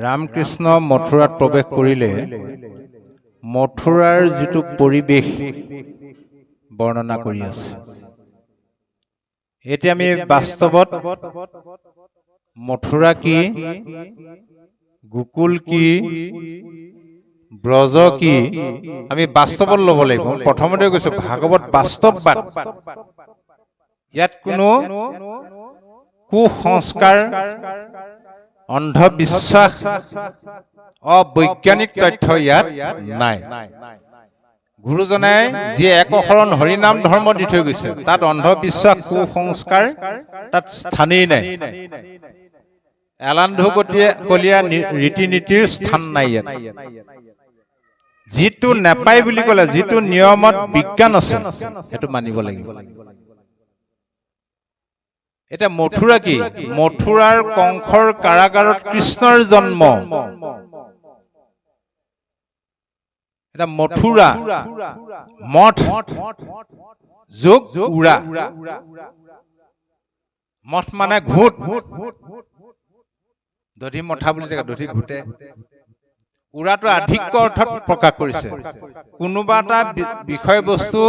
ৰামকৃষ্ণ মথুৰাত প্ৰৱেশ কৰিলে মথুৰাৰ যিটো পৰিৱেশ বৰ্ণনা কৰি আছে। এতিয়া আমি বাস্তৱত মথুৰা কি, গোকুল কি, ব্ৰজ কি, আমি বাস্তৱত ল'ব লাগিব। প্ৰথমতে কৈছো ভাগৱত বাস্তৱবাদ। ইয়াত কোনো কুসংস্কাৰ, অন্ধবিশ্বাস, অবৈজ্ঞানিক তথ্য ইয়াত নাই। গুৰুজনাই যি একশৰণ হৰিনাম ধৰ্ম দি থৈ গৈছে, তাত অন্ধবিশ্বাস, কুসংস্কাৰ তাত স্থানেই নাই। এলান্ধকলীয়া ৰীতি নীতিৰ স্থান নাই ইয়াত। যিটো নেপায় বুলি ক'লে, যিটো নিয়মত বিজ্ঞান আছে, সেইটো মানিব লাগিব। এতিয়া মথুৰা কি? মথুৰাৰ কংসৰ কাৰাগাৰত কৃষ্ণৰ জন্ম। এটা মথুৰা, মঠ যোগ উৰা। মঠ মানে ঘোট, দধি মঠা বুলি থাকে, দধি ঘোটে। উৰাটো আধিক্য অৰ্থত প্ৰকাশ কৰিছে। কোনোবা এটা বিষয়বস্তু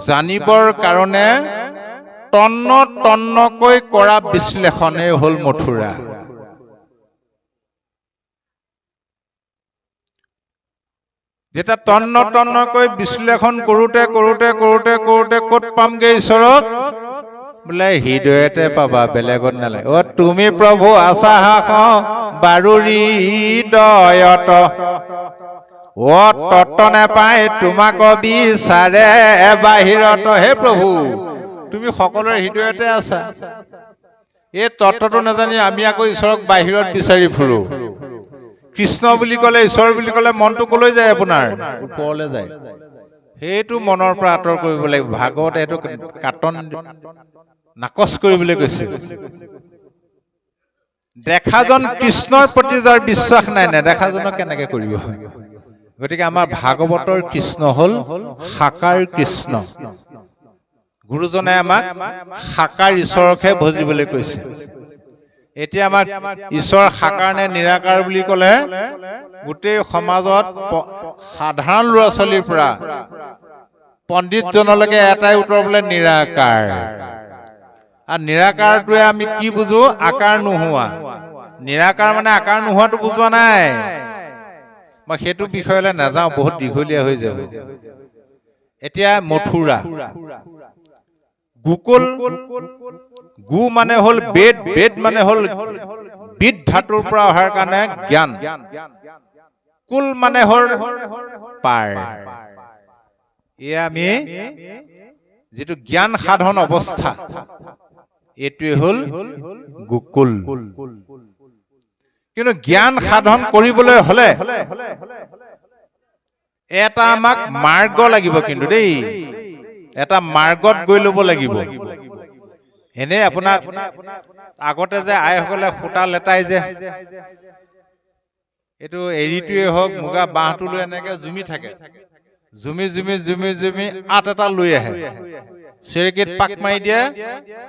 জানিবৰ কাৰণে তন্ন তন্নকৈ কৰা বিশ্লেষণেই হ'ল মথুৰা। যেতিয়া তন্ন তন্নকৈ বিশ্লেষণ কৰোতে কৰোতে কৰোতে কৰোতে ক'ত পামগে ঈশ্বৰক? বোলে হৃদয়তে পাবা, বেলেগত নালাগে। অ তুমি প্ৰভু আছা বাৰু হৃদয়ত, অ তত্ত নেপাই তোমাক বিচাৰে বাহিৰত। হে প্ৰভু, তুমি সকলোৰে হৃদয়তে আছা। এই তত্ত্বটো নাজানি আমি আকৌ ঈশ্বৰক বাহিৰত বিচাৰি ফুৰো। কৃষ্ণ বুলি ক'লে, ঈশ্বৰ বুলি ক'লে মনটো কলৈ যায়? আপোনাৰ ওপৰলৈ যায়। সেইটো মনৰ পৰা আঁতৰ কৰিব লাগিব। ভাগৱতে এইটো কাটন নাকচ কৰিবলৈ কৈছে। দেখাজন কৃষ্ণৰ প্ৰতি যাৰ বিশ্বাস নাই, নেদেখাজনক কেনেকে কৰিব? গতিকে আমাৰ ভাগৱতৰ কৃষ্ণ হ'ল সাকাৰ কৃষ্ণ। গুৰুজনে আমাক সাকাৰ ঈশ্বৰকহে ভজিবলৈ কৈছে। এতিয়া আমাক ঈশ্বৰ সাকাৰ নে নিৰাকাৰ বুলি ক'লে, গোটেই সমাজত সাধাৰণ ল'ৰা ছোৱালীৰ পৰা পণ্ডিতজনলৈকে এটাই উত্তৰ বোলে নিৰাকাৰ। আৰু নিৰাকাৰটোৱে আমি কি বুজো? আকাৰ নোহোৱা। নিৰাকাৰ মানে আকাৰ নোহোৱাটো বুজোৱা নাই। মই সেইটো বিষয়লৈ নাযাওঁ, বহুত দীঘলীয়া হৈ যাব। এতিয়া মথুৰা, গোকুল, গু মানে হ'ল বেদ, বেদ মানে হ'ল বিদ ধাতুৰ পৰা অহাৰ কাৰণে জ্ঞান। কুল মানে হ'ল পাৰ। এয়া আমি যিটো জ্ঞান সাধন অৱস্থা, এইটোৱে হ'ল গোকুল। কিন্তু জ্ঞান সাধন কৰিবলৈ হলে এটা আমাক মাৰ্গ লাগিব। কিন্তু দেই, এটা মাৰ্গত গৈ ল'ব লাগিব। এনে আপোনাৰ আগতে যে আইসকলে সূতা লেটাই যে, এইটো এৰীটোৱে হওক, মুগা বাঁহটো লৈ এনেকে জুমি থাকে। জুমি জুমি জুমি জুমি আট এটা লৈ আহে, চেৰেকীত পাক মাৰি দিয়ে,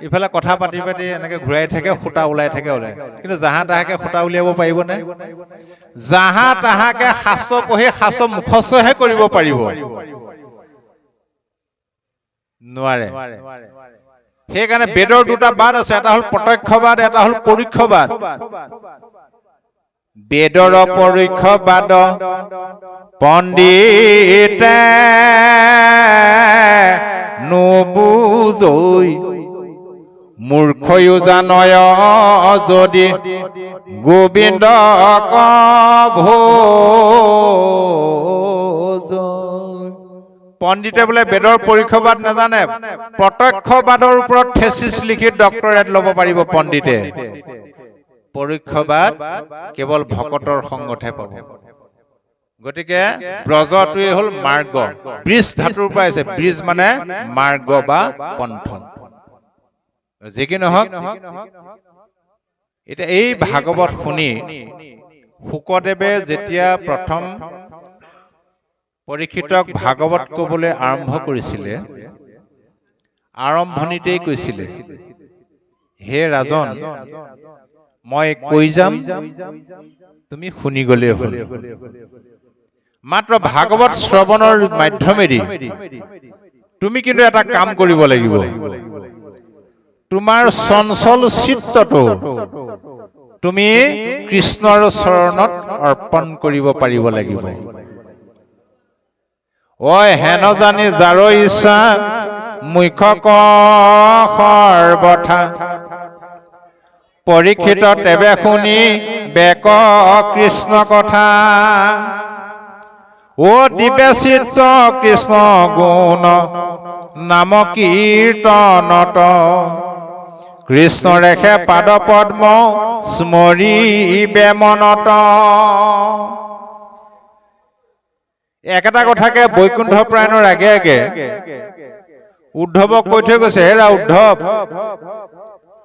ইফালে কথা পাতি পাতি এনেকে ঘূৰাই থাকে, সূতা ওলাই থাকে ওলাই। কিন্তু জাহা তাহাকে সূতা উলিয়াব পাৰিবনে? জাহা তাহাকে শাস্ত্ৰ পঢ়ি শাস্ত্ৰ মুখস্থহে কৰিব পাৰিব, নোৱাৰে। সেইকাৰণে বেদৰ দুটা বাদ আছে, এটা হ'ল প্ৰত্যক্ষবাদ, এটা হ'ল পৰোক্ষবাদ। বেদৰ পৰোক্ষবাদ পণ্ডিতে নুবুজৈ, মূৰ্খয়ো জানয় যদি গোবিন্দ ভোজ। পণ্ডিতে বোলে বেদৰ পৰোক্ষবাদ নাজানে, প্ৰত্যক্ষবাদৰ ওপৰত থেচিছ লিখি ডক্টৰেট ল'ব পাৰিব পণ্ডিতে। পৰোক্ষবাদ কেৱল ভকতৰ সংগতহে পাব। গতিকে ব্ৰজটোৱে হ'ল মাৰ্গ। ব্ৰিজ ধাতুৰ পৰা আহিছে, ব্ৰিজ মানে মাৰ্গ বা পন্থ। যি কি নহওক, এতিয়া এই ভাগৱত শুনি শুকদেৱে যেতিয়া প্ৰথম পৰীক্ষিতক ভাগৱত ক'বলৈ আৰম্ভ কৰিছিলে, আৰম্ভণিতেই কৈছিলে, হে ৰাজন, মই কৈ যাম তুমি শুনি গলে হ'ল মাত্ৰ ভাগৱত শ্ৰৱণৰ মাধ্যমেদি তুমি কিন্তু এটা কাম কৰিব লাগিব তোমাৰ চঞ্চল চিত্তটো তুমি কৃষ্ণৰ চৰণত অৰ্পণ কৰিব পাৰিব লাগিব ঐ হেন জানি যাৰ ইচ্ছা মুখ্য সৰ্বথা পৰীক্ষিত তেবে শুনি বেক কৃষ্ণ কথা ও দিবে চিত্ত কৃষ্ণ গুণ নাম কীৰ্তনত কৃষ্ণ ৰেখে পাদ পদ্ম স্মৰিবে মনত একেটা কথাকে বৈকুণ্ঠ প্ৰায়ণৰ আগে আগে উদ্ধৱক কৈ থৈ গৈছে হেৰা উদ্ধৱ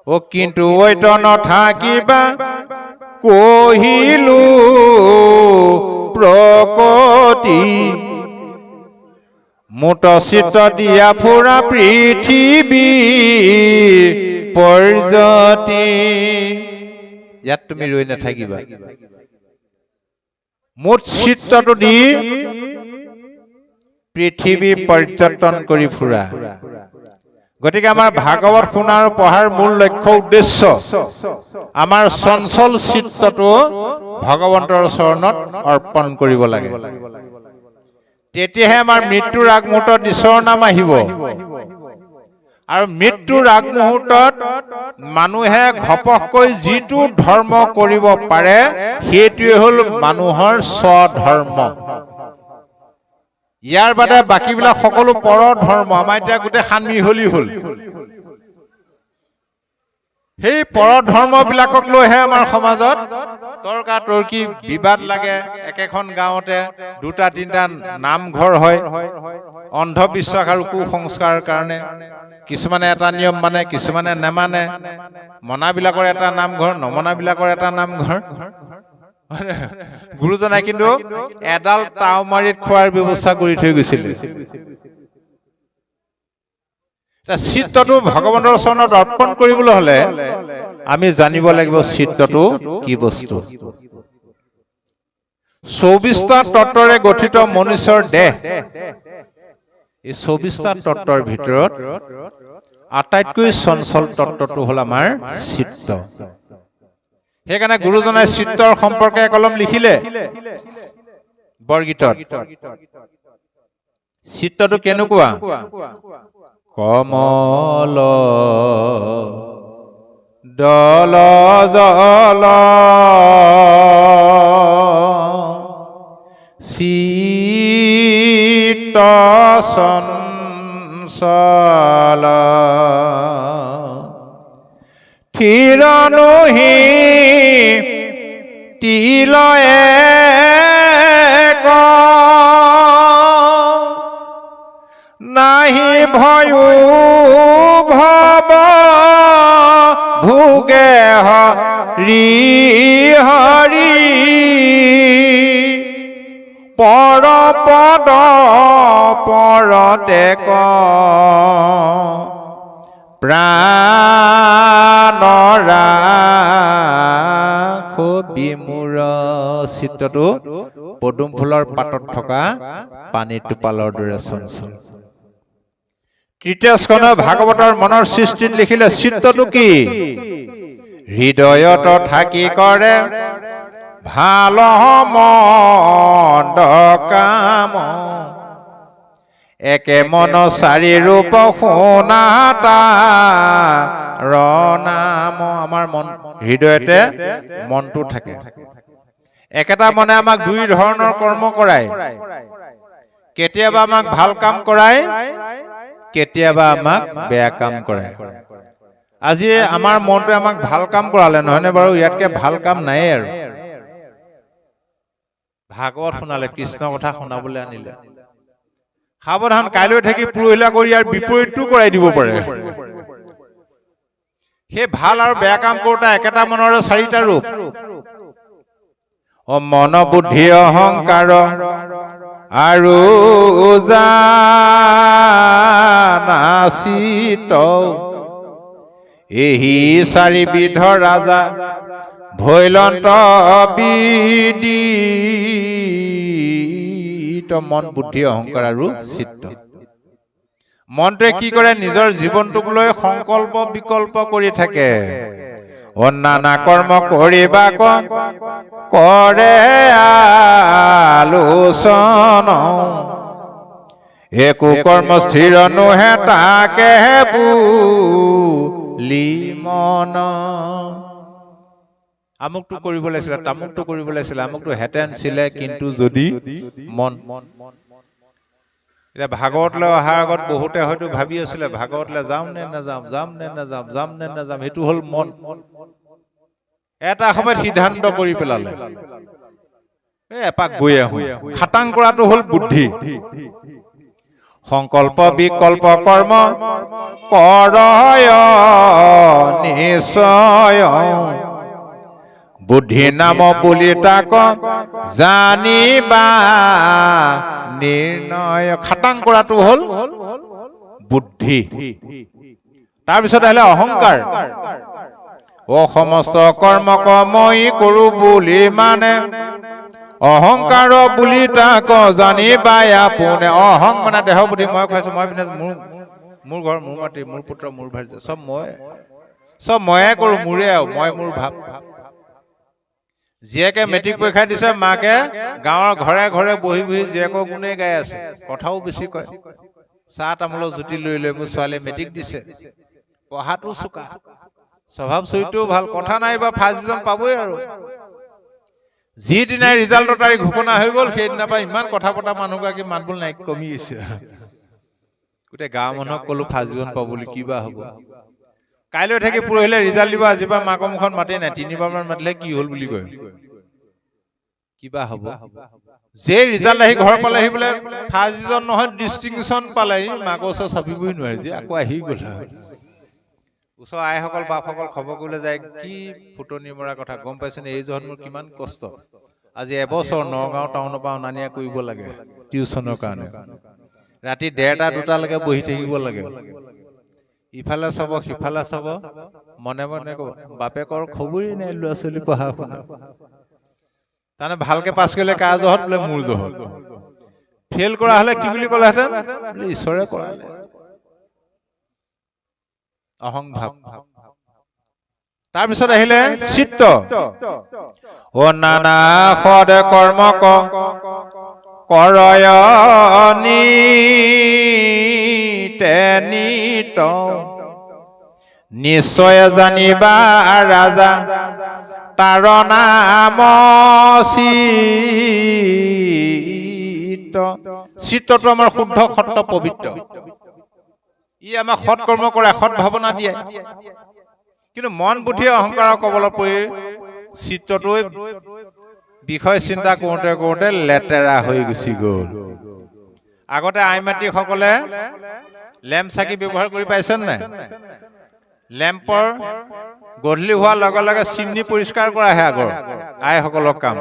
ও কিন্তু ঐত নাথাকিবা কহিলো প্ৰকটি মুট চিত্ত দিয়া ফুৰা পৃথিৱী পৰ্যতি ইয়াত তুমি ৰৈ নাথাকিবা মুঠ চিত্তটো দি পৃথিৱী পৰ্যটন কৰি ফুৰা গতিকে আমাৰ ভাগৱত শুনাৰ পঢ়াৰ মূল লক্ষ্য উদ্দেশ্য আমাৰ চঞ্চল চিত্তটো ভগৱন্তৰ চৰণত অৰ্পণ কৰিব লাগে তেতিয়াহে আমাৰ মৃত্যুৰ আগমুহূৰ্তত ঈশ্বৰৰ নাম আহিব আৰু মৃত্যুৰ আগমুহূৰ্তত মানুহে ঘপককৈ যিটো ধৰ্ম কৰিব পাৰে সেইটোৱে হ'ল মানুহৰ স্বধৰ্ম ইয়াৰ বাদে বাকীবিলাক সকলো পৰ ধৰ্ম আমাৰ এতিয়া গোটেই সানমিহলি হ'ল সেই পৰ ধৰ্মবিলাকক লৈহে আমাৰ সমাজত তৰ্কাতৰ্কি বিবাদ লাগে একেখন গাঁৱতে দুটা তিনিটা নামঘৰ হয় অন্ধবিশ্বাস আৰু কুসংস্কাৰৰ কাৰণে কিছুমানে এটা নিয়ম মানে কিছুমানে নেমানে মনাবিলাকৰ এটা নামঘৰ নমনাবিলাকৰ এটা নামঘৰ গুৰুজনাই কিন্তু এডাল তাও মাৰিত খোৱাৰ ব্যৱস্থা কৰি থৈ গৈছিল চিত্তটো ভগৱন্তৰ চৰণত অৰ্পণ কৰিবলৈ হলে আমি জানিব লাগিব চিত্তটো কি বস্তু ২৪টা তত্ত্বৰে গঠিত মনুষ্যৰ দেহ এই ২৪টা তত্ত্বৰ ভিতৰত আটাইতকৈ চঞ্চল তত্ত্বটো হ'ল আমাৰ চিত্ত সেইকাৰণে গুৰুজনাই চিত্তৰ সম্পৰ্কে কলম লিখিলে বৰগীতত চিত্তটো কেনেকুৱা কমল দল জল চিত্ত চঞ্চল থিৰ নহি তিল এক নাহি ভয়ো ভৱ ভোগে হৰি হৰি পৰ পদ পৰতে প্ৰাণৰা বিমূঢ় চিত্তটো পদুম ফুলৰ পাতত থকা পানী টোপালৰ দৰে চঞ্চল তৃতীয় স্কন্ধ ভাগৱতৰ মনৰ সৃষ্টিত লিখিলে চিত্তটো কি হৃদয়ত থাকি কৰে ভাল মন্দ কাম একে মন চাৰি ৰূপ শুনাতা নাম আমাৰ মন হৃদয়তে মনটো থাকে একেটা মনে আমাক দুই ধৰণৰ কৰ্ম কৰায় কেতিয়াবা আমাক ভাল কাম কৰায় কেতিয়াবা আমাক বেয়া কাম কৰায় আজি আমাৰ মনটোৱে আমাক ভাল কাম কৰালে নহয়নে বাৰু ইয়াতকে ভাল কাম নাই আৰু ভাগৱত শুনালে কৃষ্ণ কথা শুনাবলৈ আনিলে সাৱধান কাইলৈ থাকি পুৰহিলা কৰি ইয়াৰ বিপৰীতটো কৰাই দিব পাৰে সেই ভাল আৰু বেয়া কাম কৰোঁতে একেটা মনৰে চাৰিটা ৰূপ মন বুদ্ধি অহংকাৰ আৰু জানাচিত এহি চাৰিবিধ ৰাজা ভৈলন্ত বিদিত মন বুদ্ধি অহংকাৰ আৰু চিত্ত মনটোৱে কি কৰে নিজৰ জীৱনটোক লৈ সংকল্প বিকল্প কৰি থাকে নানা কৰ্ম কৰিবা কৰে আলোচন একো কৰ্ম স্থিৰ নোহে তাকে বুলি মন আমুকটো কৰিব লাগিছিলে তামুকটো কৰিব লাগিছিলে আমুকটো হেঁতেন ছিলে কিন্তু যদি মন এতিয়া ভাগৱতলৈ অহাৰ আগত বহুতে হয়তো ভাবি আছিলে ভাগৱতলৈ যাম নে নাযাম যাম নে নাযাম যাম নে নাযাম সেইটো হ'ল মন এটা সময়ত সিদ্ধান্ত কৰি পেলালে এপাক গৈ আহো খাটাং কৰাটো হ'ল বুদ্ধি সংকল্প বিকল্প কৰ্ম কৰয় নিশ্চয় বুদ্ধি নাম বুলি তাক জানিবা নিৰ্ণয় খাটাং কৰাটো হ'ল বুদ্ধি তাৰপিছত আহিলে অহংকাৰ সমস্ত কৰ্মক মই কৰো বুলি মানে অহংকাৰ বুলি তাক জানিবা আপোনে অহং মানে দেহ বুদ্ধি মই খুৱাইছো মই মোৰ ঘৰ মোৰ মাটি মোৰ পুত্ৰ মোৰ ভাৰ্য চব ময়ে কৰো মোৰে মই মোৰ ভাৱ জীয়েকে মেট্ৰিক পৰীক্ষা দিছে মাকে গাঁৱৰ ঘৰে ঘৰে বহি বহি জীয়েকৰ গুণে গাই আছে কথাও বেছি কয় চাহ তামোলৰ জুতি লৈ লৈ মোৰ ছোৱালীয়ে মেট্ৰিক দিছে পঢ়াটো চোকা স্বভাৱ চৰিত্ৰও ভাল কথা নাই বা ফাৰ্ষ্ট ডিভিজন পাবই আৰু যিদিনাই ৰিজাল্টৰ তাৰিখ ঘোষণা হৈ গ'ল সেইদিনাৰ পৰা ইমান কথা পতা মানুহগৰাকী মাত বোল নাই কমি গৈছে গোটেই গাঁৱৰ মানুহক ক'লো ফাৰ্ষ্ট ডিভিজন পাব বুলি কিবা হ'ব কাইলৈ থাকি পৰহিলে ৰিজাল্ট দিব আজিৰ পৰা মাকৰ মুখত মাতি নাই 3 বাৰমান মাতিলে কি হ'ল বুলি কয় কিবা হ'ব যে ৰিজাল্ট আহি ঘৰ পালেহি বোলে ফাৰ্ষ্ট ডিভিজন নহয় ডিষ্টিংশ্যন পালেহি মাকৰ ওচৰত চাপিবই নোৱাৰে যে আকৌ আহি গ'ল ওচৰ আইসকল বাপসকল খবৰ কৰিবলৈ যায় কি ফুটনি মৰা কথা গম পাইছেনে এই জহত মোৰ কিমান কষ্ট আজি এবছৰ নগাঁও টাউনৰ পৰা অনা নিয়া কৰিব লাগে টিউচনৰ কাৰণে ৰাতি 1:30 2টালৈকে বহি থাকিব লাগে ইফালে চাব সিফালে চাব মনে মনে ক'ব বাপেকৰ খবৰেই নাই ল'ৰা ছোৱালী পঢ়া শুনা তাৰমানে ভালকে পাছ কৰিলে কাৰ জহত বোলে মোৰ জহত ফেইল কৰা হ'লে কি বুলি ক'লেহেঁতেন বোলে ঈশ্বৰে কৰালে অহংভাৱ তাৰপিছত আহিলে চিত্ত নানা সদ কৰ্ম কৰয় নিত নিশ্চয় জানিবা ৰাজা তাৰ নাম চিত্তটো আমাৰ শুদ্ধ সত্য পবিত্ৰ ই আমাক সৎ কৰ্ম কৰে সৎ ভাৱনা দিয়ে কিন্তু মন বুদ্ধি অহংকাৰৰ কবলত পৰি চিত্তটোৱে বিষয় চিন্তা কৰোঁতে কৰোঁতে লেতেৰা হৈ গুচি গ'ল আগতে আইমাতৃসকলে লেম্প চাকি ব্যৱহাৰ কৰি পাইছে নাই লেম্পৰ গধূলি হোৱাৰ লগে লগে চিমনি পৰিষ্কাৰ কৰাহে আগৰ আইসকলৰ কাম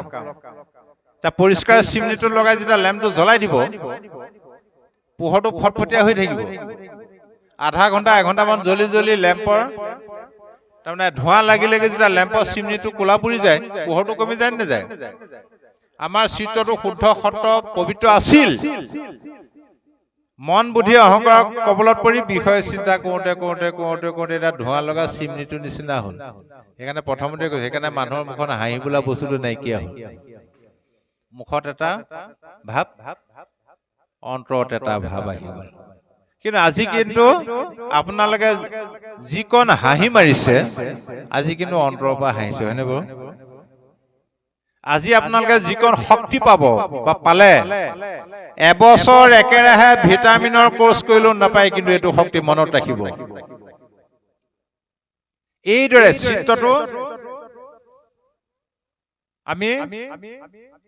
পৰিষ্কাৰ চিমনিটো লগাই যেতিয়া লেম্পটো জ্বলাই দিব পোহৰটো ফটফটীয়া হৈ থাকিব আধা ঘণ্টা 1 ঘণ্টামান জ্বলি জ্বলি লেম্পৰ তাৰমানে ধোঁৱা লাগি লাগি যেতিয়া লেম্পৰ চিমনিটো ক'লা পৰি যায় পোহৰটো কমি যায় নাযায় আমাৰ চিত্তটো শুদ্ধ সত্য পবিত্ৰ আছিল মন বুদ্ধি অহংকাৰৰ কবলত পৰি বিষয় চিন্তা কৰোঁতে কৰোঁতে কৰোঁতে কৰোঁতে এটা ধোঁৱা লগা চিমনিটোৰ নিচিনা হ'ল সেইকাৰণে প্ৰথমতে কৈছে সেইকাৰণে মানুহৰ মুখত হাঁহি বোলা বস্তুটো নাইকিয়া হ'ল মুখত এটা ভাৱ অন্তৰত এটা ভাৱ আহি গ'ল কিন্তু আজি কিন্তু আপোনালোকে যিকণ হাঁহি মাৰিছে আজি কিন্তু অন্তৰৰ পৰা হাঁহিছে হয়নে বাৰু আজি আপোনালোকে যিকণ শক্তি পাব বা পালে এবছৰ একেৰাহে ভিটামিনৰ কোৰ্চ কৰিলেও নাপায় কিন্তু এইটো শক্তি মনত ৰাখিব এইদৰে চিত্তটো আমি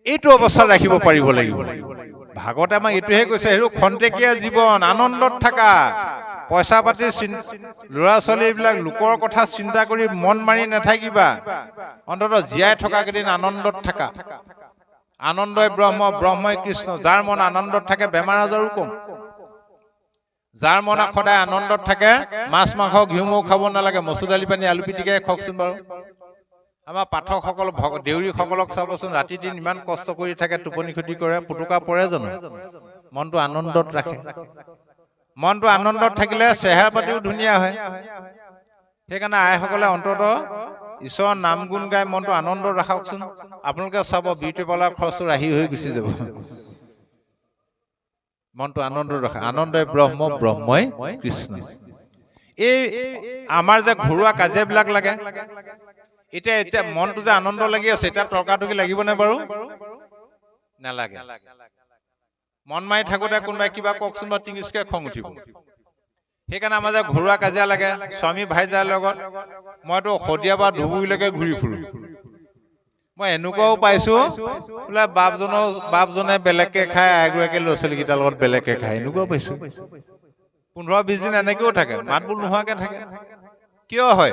এইটো অৱস্থাত ৰাখিব পাৰিব লাগিব ভাগৱতে আমাক এইটোহে কৈছে হেৰু খন্তেকীয়া জীৱন আনন্দত থাকা পইচা পাতি ল'ৰা ছোৱালী এইবিলাক লোকৰ কথা চিন্তা কৰি মন মাৰি নাথাকিবা অন্ততঃ জীয়াই থকা কেইদিন আনন্দত থাকা আনন্দই ব্ৰহ্ম ব্ৰহ্মই কৃষ্ণ যাৰ মন আনন্দত থাকে বেমাৰ আজাৰো কম যাৰ মন সদায় আনন্দত থাকে মাছ মাংস ঘিউ মৌ খাব নালাগে মচুৰ দালি পানী আলু পিটিকাই খাওকচোন বাৰু আমাৰ পাঠকসকল দেউৰীসকলক চাবচোন, ৰাতি দিন ইমান কষ্ট কৰি থাকে, টোপনি ক্ষতি কৰে, পুতুকা পৰে জানো? মনটো আনন্দত ৰাখে। মনটো আনন্দত থাকিলে চেহেৰা পাতিও ধুনীয়া হয়। সেইকাৰণে আইসকলে অন্ততঃ ঈশ্বৰৰ নাম গুণ গাই মনটো আনন্দত ৰাখকচোন। আপোনালোকে চাব বিউটি পাৰ্লাৰ খৰচটো ৰাহি হৈ গুচি যাব। মনটো আনন্দত ৰাখে। আনন্দই ব্ৰহ্ম, ব্ৰহ্মই কৃষ্ণ। এই আমাৰ যে ঘৰুৱা কাজিয়াবিলাক লাগে, এতিয়া মনটো যে আনন্দ লাগি আছে, এতিয়া তৰ্কাতৰ্কি লাগিবনে বাৰু? নালাগে। মন মাৰি থাকোতে কোনোবাই কিবা কওকচোন বা টিঙিচকে খং উঠিব। সেইকাৰণে আমাৰ যে ঘৰুৱা কাজিয়া লাগে, স্বামী ভাইজাৰ লগত, মইতো শদিয়া পৰা ধুবুৰীলৈকে ঘূৰি ফুৰো। মই এনেকুৱাও পাইছো, বোলে বাপজনে বেলেগকে খায়, এগৰাকী ল'ৰা ছোৱালীকেইটাৰ লগত বেলেগকে খায়, এনেকুৱাও পাইছো। 15-20 দিন এনেকেও থাকে, মাত বোল নোহোৱাকে থাকে। কিয় হয়?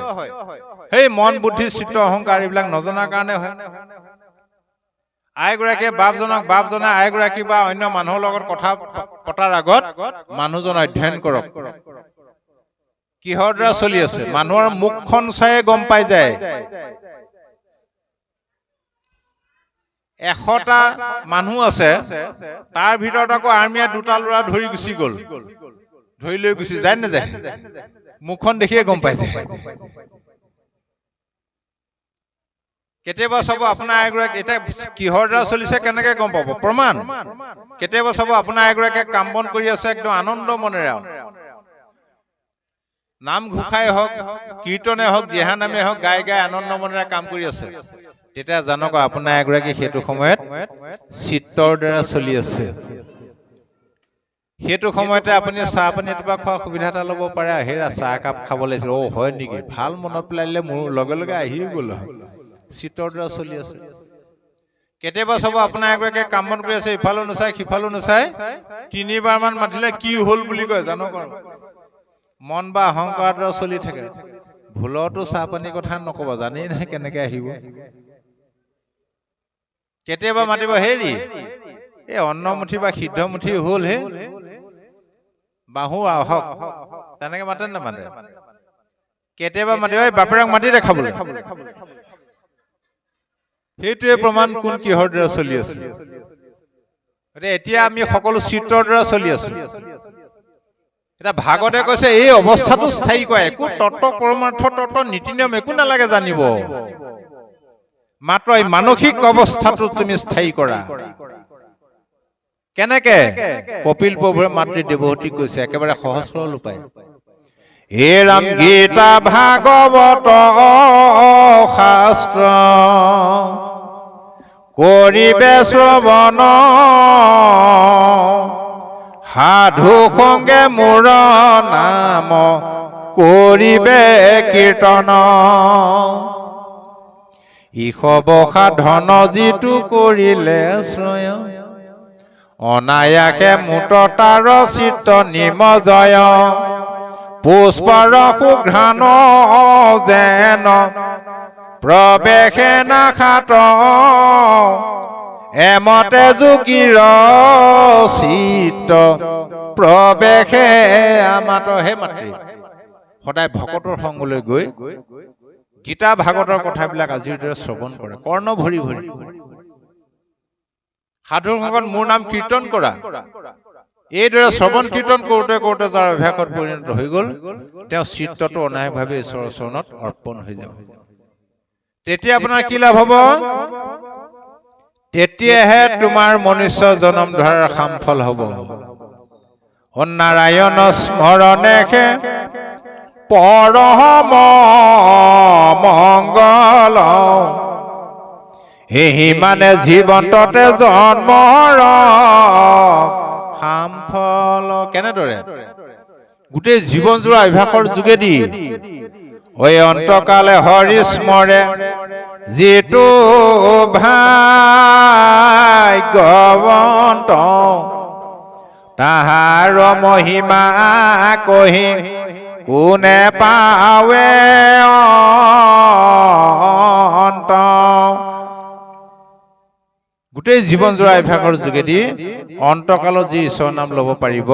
সেই মন বুদ্ধি চিত্ত অহংকাৰ এইবিলাক নজনাৰ কাৰণে হয়। আইগৰাকীয়ে বাপজনক, বাপজনে আইগৰাকী বা অন্য মানুহৰ লগত কথা পতাৰ আগত মানুহজন অধ্যয়ন কৰক, কিহৰ দ্বাৰা চলি আছে। মানুহৰ মুখখন চাই গম পাই যায়। 100টা মানুহ আছে, তাৰ ভিতৰত আকৌ আৰ্মীয়ে 2টা ল'ৰা ধৰি গুচি গ'ল, ধৰি লৈ গুচি যায় নাযায়? মুখখন দেখিয়ে গম পাই যায়। কেতিয়াবা চাব আপোনাৰ এগৰাকী, এতিয়া কিহৰ দ্বাৰা চলিছে কেনেকে গম পাব? প্ৰমাণ। কেতিয়াবা চাব আপোনাৰ এগৰাকীয়ে কাম বন কৰি আছে একদম আনন্দ মনেৰে, নাম ঘোষাই হওক, কীৰ্তনে হওক, দিহানামে হওক, গাই গাই আনন্দ মনেৰে কাম কৰি আছে, তেতিয়া জানক আপোনাৰ এগৰাকী সেইটো সময়ত চিত্তৰ দ্বাৰা চলি আছে। সেইটো সময়তে আপুনি চাহ পানী এটোপা খোৱা সুবিধা এটা ল'ব পাৰে। হেৰা চাহ একাপ খাব লাগিছিল, অ হয় নেকি, ভাল মনত পেলাই দিলে, মোৰ লগে লগে আহিও গ'ল, চিত্তৰ দ্বাৰা চলি আছে। কেতিয়াবা চাব আপোনাৰ এগৰাকীয়ে কাম বন কৰি আছে, ইফালো নাচাই সিফালো নাচাই, 3বাৰ মান মাতিলে কি হ'ল বুলি কয় জানক, মন বা অহংকাৰৰ দ্বাৰা চলি থাকে। ভুলতো চাহ পানীৰ কথা নকব, জানেই নহয় কেনেকে আহিব। কেতিয়াবা মাতিব, হেৰি এই অন্নমুঠি বা সিদ্ধমুঠি হ'ল হে, বাহু আহক, তেনেকে মাতে নামাতে? কেতিয়াবা মাতিব, এই বাপেৰক মাতি দেখাবলৈ। সেইটোৱে প্ৰমাণ কোন কিহৰ দ্বাৰা চলি আছে। এতিয়া আমি সকলো চিত্ৰৰ দ্বাৰা চলি আছো। এতিয়া ভাগৱতে কৈছে এই অৱস্থাটো স্থায়ী কৰা, একো তত্ত্ব পৰমাৰ্থ তত্ত্ব নীতি নিয়ম একো নালাগে জানিব, মাত্ৰ এই মানসিক অৱস্থাটো তুমি স্থায়ী কৰা। কেনেকে? কপিল প্ৰভুৱে মাতৃ দেৱহতীক কৈছে, একেবাৰে সহজ সৰল উপায়। হে ৰাম গীতা ভাগৱত শাস্ত্ৰ কৰিবে শ্ৰৱণ, সাধু সংগে মোৰ নাম কৰিবে কীৰ্তন, ইষব সাধন যিটো কৰিলে শ্ৰয়, অনায়াসে মুত তাৰ চিত্ত নিমজয়, পুষ্পৰ সুঘ্ৰাণ যেন প্ৰৱেশে নাখাত, এমতে যোগীৰ চিত্ত প্ৰৱেশে আমাত। হে মাতৃ, সদায় ভকতৰ সংগলৈ গৈ গীতা ভাগৱতৰ কথাবিলাক আজিৰ দৰে শ্ৰৱণ কৰে, কৰ্ণ ভৰি ভৰি। সাধুৰ সংগত মোৰ নাম কীৰ্তন কৰা, এইদৰে শ্ৰৱণ কীৰ্তন কৰোঁতে কৰোঁতে যাৰ অভ্যাসত পৰিণত হৈ গ'ল, তেওঁ চিত্তটো অনায়াসভাৱে ঈশ্বৰৰ চৰণত অৰ্পণ হৈ যাব। তেতিয়া আপোনাৰ কি লাভ হ'ব? তেতিয়াহে তোমাৰ মনুষ্য জনম ধৰাৰ সামফল হ'ব। নাৰায়ণ স্মৰণেহে পৰম মংগল, এই মানে জীৱন্ততে জন্মৰ সামফল। কেনেদৰে? গোটেই জীৱন জোৰা অভ্যাসৰ যোগেদি ঐ অন্তকালে হৰি স্মৰে, যিটো ভাগ্যৱন্ত তাহাৰ মহিমা কহি কোনে পাৱে অন্ত। গোটেই জীৱন জোৰা অভ্যাসৰ যোগেদি অন্তকালত যি ঈশ্বৰৰ নাম ল'ব পাৰিব,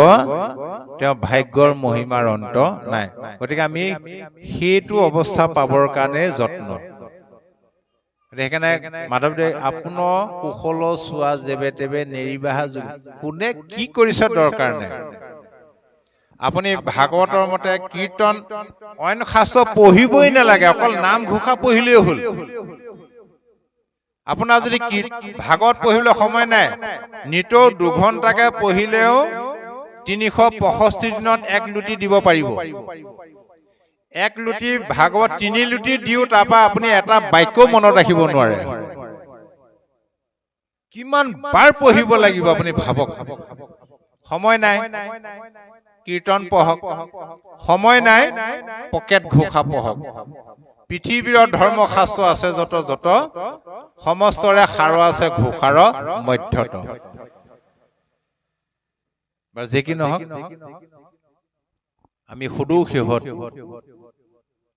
তেওঁ ভাগ্যৰ মহিমাৰ অন্ত নাই। গতিকে আমি সেইটো অৱস্থা পাবৰ কাৰণে যত্ন। সেইকাৰণে মাধৱদেৱ আপোনাৰ কুশল চোৱা যেবে তেবে নেৰিবাহা কোনে কি কৰিছে দৰকাৰ নাই। আপুনি ভাগৱতৰ মতে কীৰ্তন অইন শাস্ত্ৰ পঢ়িবই নালাগে, অকল নাম ঘোষা পঢ়িলেই হ'ল। আপোনাৰ যদি ভাগৱত পঢ়িবলৈ সময় নাই, নিতৌ 2 ঘণ্টাকে পঢ়িলেও 365 দিনত 1 লুটি দিব পাৰিব। 1 লুটি ভাগৱত 3 লুটি দিও তাৰপৰা আপুনি এটা বাক্যও মনত ৰাখিব নোৱাৰে। কিমান বাৰ পঢ়িব লাগিব আপুনি ভাবক। সময় নাই কীৰ্তন পঢ়ক, সময় নাই পকেট ঘোষা পঢ়ক। পৃথিৱীৰ ধৰ্মশাস্ত্ৰ আছে যত যত, সমস্তৰে সাৰ আছে ঘোষাৰ মধ্যত। যে কি নহওক, আমি সুদৌ শেহত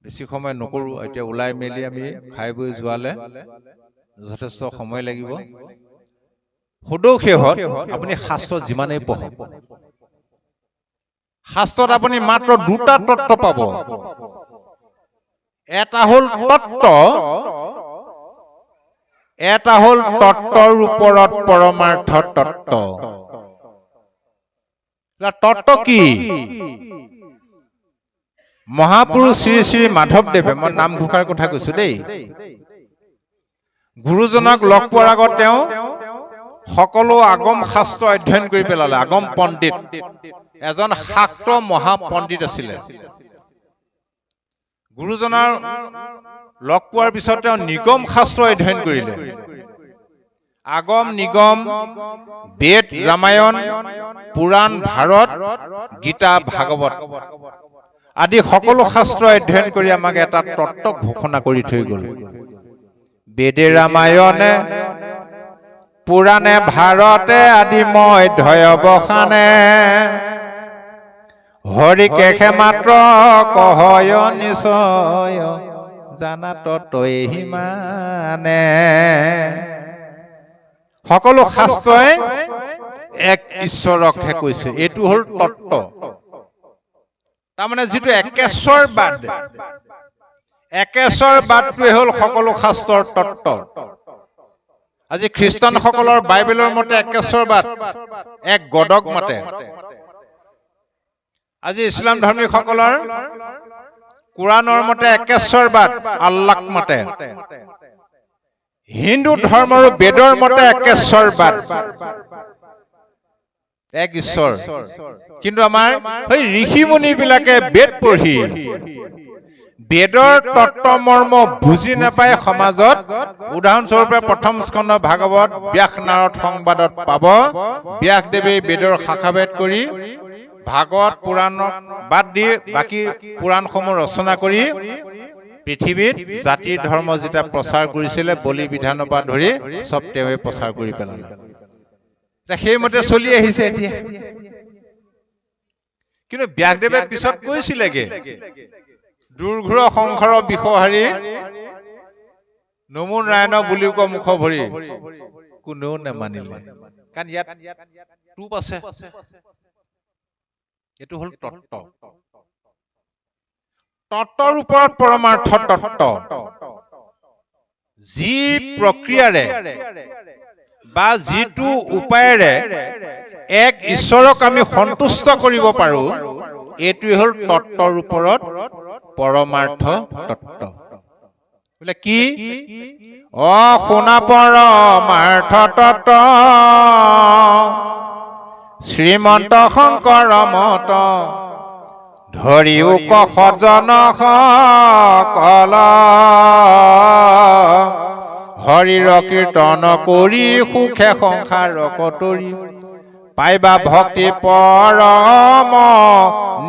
বেছি সময় নকৰো। এতিয়া ওলাই মেলি আমি খাই বৈ যোৱালে যথেষ্ট সময় লাগিব। সুদৌ শেহত আপুনি শাস্ত্ৰ যিমানেই পঢ়ক, শাস্ত্ৰত আপুনি মাত্ৰ 2টা তত্ত্ব পাব। এটা হ'ল তত্ত্ব, এটা হ'ল তত্ত্বৰ ওপৰত পৰমাৰ্থ তত্ত্ব। তত্ত্ব কি? মহাপুৰুষ শ্ৰী শ্ৰী মাধৱদেৱে, মই নাম ঘোষাৰ কথা কৈছো দেই, গুৰুজনক লগ পোৱাৰ আগত তেওঁ সকলো আগম শাস্ত্ৰ অধ্যয়ন কৰি পেলালে। আগম পণ্ডিত, এজন শাক্ত মহাপণ্ডিত আছিলে। গুৰুজনাৰ লগ পোৱাৰ পিছত তেওঁ নিগম শাস্ত্ৰ অধ্যয়ন কৰিলে। আগম নিগম, বেদ ৰামায়ণ, পুৰাণ ভাৰত, গীতা ভাগৱত আদি সকলো শাস্ত্ৰ অধ্যয়ন কৰি আমাক এটা তত্ত্ব ঘোষণা কৰি থৈ গ'ল। বেদে ৰামায়ণে পুৰাণে ভাৰতে আদি মধ্যয়বসানে, হৰি কেশে মাত্ৰ কহয় নিশ্চয়, জানা তই সিমানে। সকলো শাস্ত্ৰই এক ঈশ্বৰকহে কৈছে। এইটো হ'ল তত্ত্ব। তাৰমানে যিটো একেশ্বৰবাদ, একেশ্বৰবাদটোৱে হ'ল সকলো শাস্ত্ৰৰ তত্ত্ব। আজি খ্ৰীষ্টানসকলৰ বাইবেলৰ মতে একেশ্বৰবাদ, এক গডক মাতে। আজি ইছলাম ধৰ্মীসকলৰ কোৰাণৰ মতে একেশ্বৰবাদ, আল্লাহক মাতে। হিন্দু ধৰ্মৰ বেদৰ মতে একেশ্বৰবাদ, এক ঈশ্বৰ। কিন্তু আমাৰ সেই ঋষি মুনি বিলাকে বেদ পঢ়ি বেদৰ তত্ত্ব মৰ্ম বুজি নাপায় সমাজত। উদাহৰণস্বৰূপে 1ম স্কন্ধ ভাগৱত ব্যাস নাৰদ সংবাদত পাব, ব্যাসদেৱে বেদৰ শাখাভেদ কৰি ভাগৱত পুৰাণক বাদ দি বাকী পুৰাণসমূহ ৰচনা কৰি পৃথিৱীত জাতি ধৰ্ম যেতিয়া প্ৰচাৰ কৰিছিলে, বলি বিধানৰ পৰা ধৰি চব তেওঁৱে প্ৰচাৰ কৰি পেলালে। সেইমতে চলি আহিছে এতিয়া। কিন্তু ব্যাসদেৱে পিছত কৈছিলেগে, দুৰ্ঘোৰ সংসাৰৰ বিষহাৰী নমো নাৰায়ণ বুলিও ক মুখ ভৰি, কোনেও নেমানিলে। কাৰণ ইয়াত টুপ আছে। এইটো হ'ল তত্ত্ব। তত্ত্বৰ ওপৰত পৰমাৰ্থ তত্ত্ব। যি প্ৰক্ৰিয়াৰে বা যিটো উপায়েৰে এক ঈশ্বৰক আমি সন্তুষ্ট কৰিব পাৰো, এইটোৱে হ'ল তত্ত্বৰ ওপৰত পৰমাৰ্থ তত্ত্ব। বোলে কি? শুনা পৰমাৰ্থ তত্ত্ব, শ্ৰীমন্ত শংকৰ মত, ধৰিও ক সজন সকল, হৰিৰ কীৰ্তন কৰি সুখে সংসাৰ কটৰি, পাইবা ভক্তি পৰম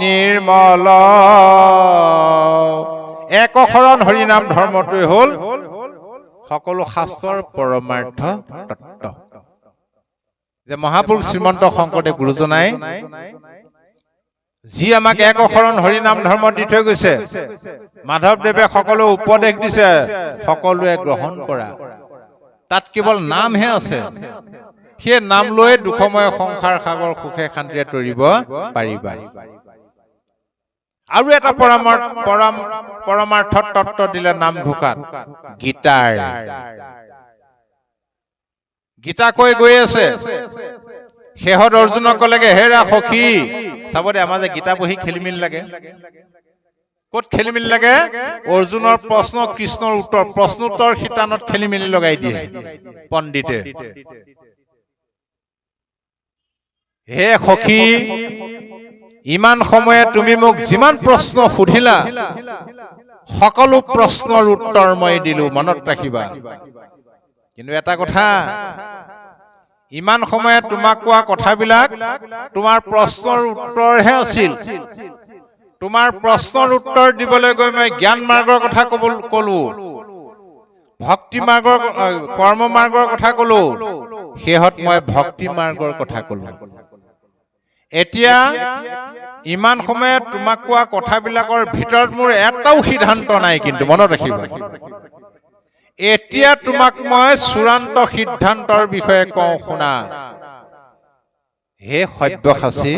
নিৰ্মল। একশৰণ হৰিনাম ধৰ্মটোৱে হ'ল সকলো শাস্ত্ৰৰ পৰমাৰ্থ তত্ত্ব। যে মহাপুৰুষ শ্ৰীমন্ত শংকৰদেৱ গুৰুজনাই যি আমাক একশৰণ হৰিনাম ধৰ্ম দি থৈ গৈছে, মাধৱদেৱে সকলো উপদেশ দিছে, সকলোৱে গ্ৰহণ কৰা। তাত কেৱল নামহে আছে। সেই নাম লৈ দুখময় সংসাৰ সাগৰ সুখে শান্তিৰে তৰিব পাৰিবা। আৰু এটা পৰমাৰ্থ তত্ত্ব দিলে নামঘোষাত, গীতাৰ। গীতা কৈ গৈ আছে, শেহত অৰ্জুনক ক'লেগে, হেৰা সখী, চাব দে আমাৰ যে গীতা পঢ়ি খেলি মেলি লাগে। ক'ত খেলি মেলি লাগে? অৰ্জুনৰ প্ৰশ্ন, কৃষ্ণৰ উত্তৰ, প্ৰশ্নোত্তৰ শিতানত খেলি মেলি লগাই দিয়ে পণ্ডিতে। হে সখী, ইমান সময়ে তুমি মোক যিমান প্ৰশ্ন সুধিলা, সকলো প্ৰশ্নৰ উত্তৰ মই দিলো, মনত ৰাখিবা। কিন্তু এটা কথা, ইমান সময়ে তোমাক কোৱা কথাবিলাক তোমাৰ প্ৰশ্নৰ উত্তৰহে আছিল। তোমাৰ প্ৰশ্নৰ উত্তৰ দিবলৈ গৈ মই জ্ঞান মাৰ্গৰ কথা কলো, ভক্তি মাৰ্গৰ, কৰ্ম মাৰ্গৰ কথা কলো, শেহত মই ভক্তি মাৰ্গৰ কথা কলো। এতিয়া ইমান সময়ে তোমাক কোৱা কথাবিলাকৰ ভিতৰত মোৰ এটাও সিদ্ধান্ত নাই, কিন্তু মনত ৰাখিবা। এতিয়া তোমাক মই চূড়ান্ত সিদ্ধান্তৰ বিষয়ে কওঁ, শুনা। হে সব্যসাচী,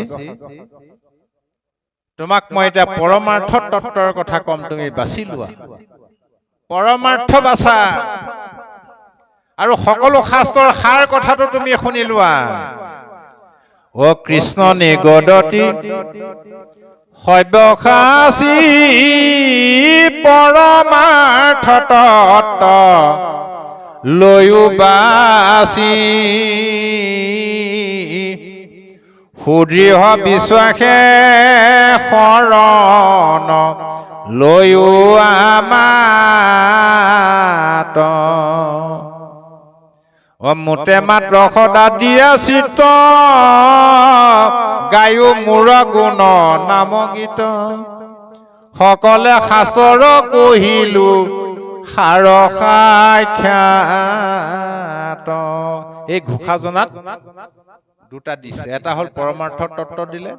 তোমাক মই এতিয়া পৰমাৰ্থ তত্ত্বৰ কথা কম, তুমি বাছি লোৱা। পৰমাৰ্থ বাছা আৰু সকলো শাস্ত্ৰৰ সাৰ কথাটো তুমি শুনি লোৱা। অ কৃষ্ণ নিগদতি সব্যসাচী, পৰমাৰ্থ তত্ত্ব লৈও বাচি, সুদৃঢ় বিশ্বাসে শৰণ লৈও আমাত। মোতে মাত্ৰ সদা দিয়া চিত্ত, গায়ো মোৰ গুণ নাম গীত। সকলে শাস্ত্ৰ কহিলো সাৰ সাক্ষাৎ। এই ঘোষাজনাত দুটা দিছে, এটা হ'ল পৰমাৰ্থ তত্ত্ব দিলে,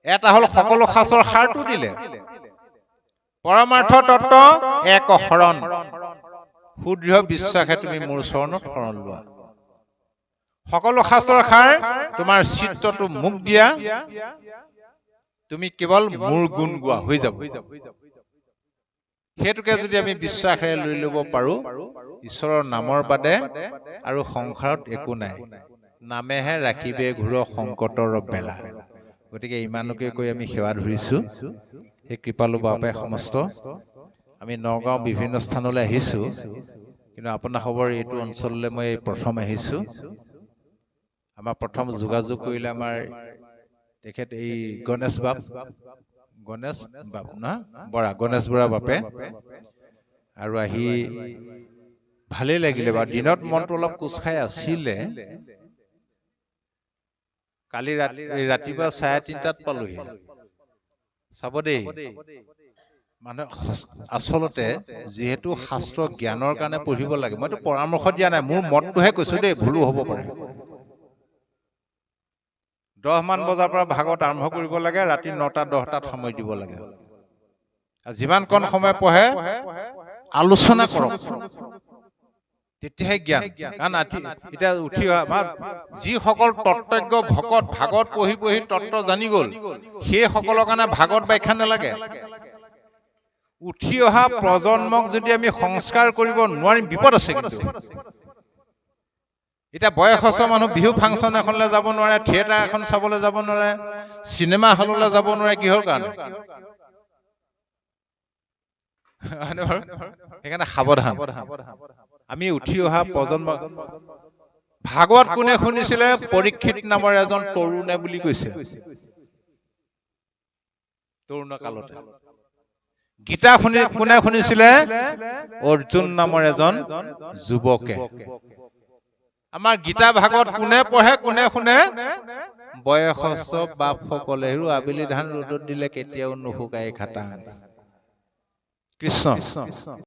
এটা হ'ল সকলো শাস্ত্ৰৰ সাৰটো দিলে। পৰমাৰ্থ তত্ত্ব এক শৰণ, সুদৃঢ় বিশ্বাসে তুমি মোৰ চৰণত শৰণ লোৱা। সকলো শাস্ত্ৰৰ সাৰ তোমাৰ চিত্ৰটো মোক দিয়া, তুমি কেৱল মোৰ গুণ গোৱা, হৈ যাব। সেইটোকে যদি আমি বিশ্বাসেৰে লৈ ল'ব পাৰো, ঈশ্বৰৰ নামৰ বাদে আৰু সংসাৰত একো নাই। নামেহে ৰাখিবে ঘূৰ সংকটৰ বেলা। গতিকে ইমানকে কৈ আমি সেৱা ধৰিছো। সেই কৃপালু বাপে সমস্ত। আমি নগাঁও বিভিন্ন স্থানলৈ আহিছো, কিন্তু আপোনাসৱৰ এইটো অঞ্চললৈ মই প্ৰথম আহিছো। আমাৰ প্ৰথম যোগাযোগ কৰিলে আমাৰ তেখেত এই গণেশ বাপ না বৰা, গণেশ বৰা বাপে। আৰু আহি ভালেই লাগিলে বাৰু। দিনত মনটো অলপ কোচ খাই আছিলে। কালি ৰাতিপুৱা 3:30 পালোহি। চাব দেই, মানে আচলতে যিহেতু শাস্ত্ৰ জ্ঞানৰ কাৰণে পঢ়িব লাগে, মইতো পৰামৰ্শ দিয়া নাই, মোৰ মতটোহে কৈছো দেই, ভুলো হ'ব পাৰে। 10 মান বজাৰ পৰা ভাগৱত আৰম্ভ কৰিব লাগে, ৰাতি 9:10 সময় দিব লাগে। আৰু যিমান কণ সময় পঢ়ে আলোচনা কৰক, তেতিয়াহে জ্ঞান। কাৰণ এতিয়া উঠি অহা যিসকল তত্ত্বজ্ঞ ভকত ভাগৱত পঢ়ি পঢ়ি তত্ত্ব জানি গ'ল, সেইসকলৰ কাৰণে ভাগৱত ব্যাখ্যা নালাগে। উঠি অহা প্ৰজন্মক যদি আমি সংস্কাৰ কৰিব নোৱাৰিম, বিপদ আছে। কিন্তু এতিয়া বয়সস্থ মানুহ বিহু ফাংচন এখনলৈ যাব নোৱাৰে, থিয়েটাৰ এখন চাবলৈ যাব নোৱাৰে, চিনেমা হললৈ যাব নোৱাৰে, কিহৰ কাৰণে? সেইকাৰণে সাৱধান। আমি উঠি অহা প্ৰজন্ম, ভাগৱত কোনে শুনিছিলে? পৰীক্ষিত নামৰ এজন তৰুণে বুলি কৈছে, তৰুণ কালতে। গীতা কোনে শুনিছিলে? অৰ্জুন নামৰ এজন যুৱকে। আমাৰ গীতা ভাগৱত কোনে পঢ়ে, কোনে শুনে? বয়সস্থ বাপ সকলে। আবেলি ধান ৰ'দত দিলে কেতিয়াও নুশুকাই খাটা। কৃষ্ণ।